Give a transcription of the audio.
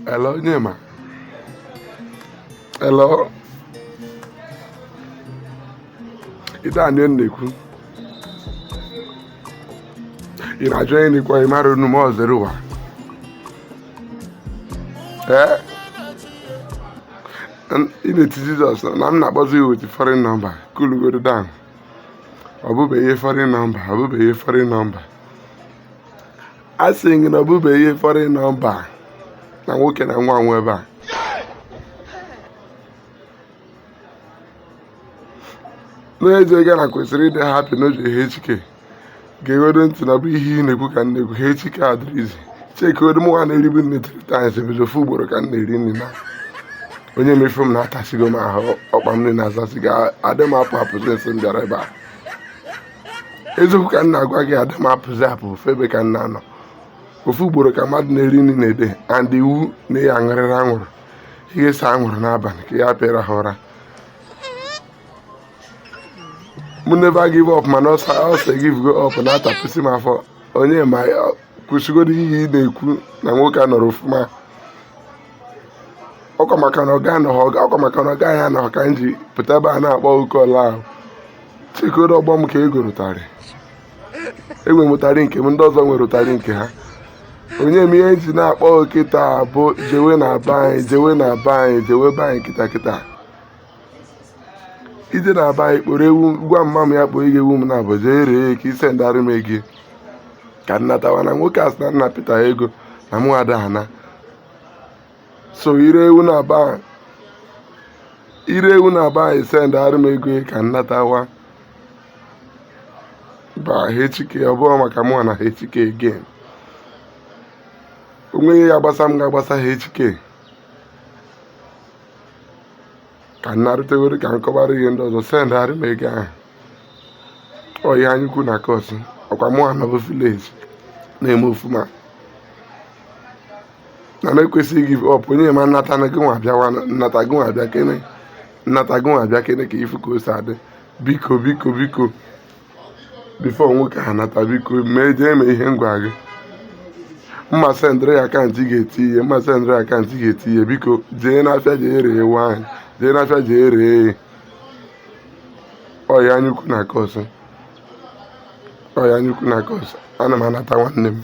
Hello, Nyema. Hello. Ite a na-ekwu. Ị na-ajụ onye n'ikwa ị mara unu ma ọ zere ụwa. Ị na-eti Jizọs na m na-akpọzi with foreign number. Cool go down. Ọ bụbe ihe foreign number. Ọ bụbe ihe foreign number. A sị gị na ọ bụbe ihe foreign number. Na nwoke na nwa nwa ebe a. N'ezie gị na kwesịrị ịdị happy n'oge HK. Ga-egodo ntị na bụ ihe ị na-ekwu ka m na-ekwu HK adịrịzi. Chekodo m nwa na-eribu nne 3 times ebido ofu ugboro ka m na-eri nri na onye mefu m na-atasigo m ahụ ọkpa m na-azasị ga adị m apụ apụzi nsị m bịara ebe a. Eziokwu ka m na-agwa gị adị m apụzi apụ ofu ebe ka m na-anọ. Ofu ugboro ka mmadụ na-eri nri na-ede and iwu na ya aṅụrịrị anwụrụ ihe sa anwụrụ n'abalị ka ya pịara ha ụra. M never give up mana ọsọ give go up na-atapụsị m afọ onye ma kwụsịgodo ihe ị na-ekwu na nwoke a nọrọ ofụma. Ọkwa maka na ọ gaghị anọ ka m ji pụta ebe a na-akpọ oke ọla ahụ. Chekodo ọgbọ m ka egorotarị enwe mụtarị nke m ndị ọzọ nwere ụtarị nke ha. Onye m ihe ji na-akpọ okịta bụ jewe na be anyị jewe na be anyị jewe be anyị kịta kịta. Ije na be anyị kpọrọ ewu gwa mma m ya kpọọ ihe ewu m na abụ jee ree ka ise ndarị m ego ka nnatawa na nwoke asị na nna pịta ego na mụ ada ana. So ire ewu na be anyị ise ndarị m ego ka nnatawa ba HK ọ bụrụ maka mụ na HK again. Onweghị ya gbasa m ga-agbasa HK ka nnarịtewere ka nkọbara ihe ndị ọzọ sendarị m ego ahụ. Ọ ihe anyị kwu na kọsụ ọkwa mụ anọbụ vileji na-eme ofuma na m ekwesịghị give up. Onye ma nnata gị nwa abịa kene ka ifu ka o si adị. Biko bifo nwoke a nata biko mee jee eme ihe ngwa gị. Mma sendịrị ya akaụntụ ga-eti ihe biko jee n'afịa jee ree nwaanyị jee n'afịa jee ree ọya anyukwu na kọsụ ana m anata nwanne m.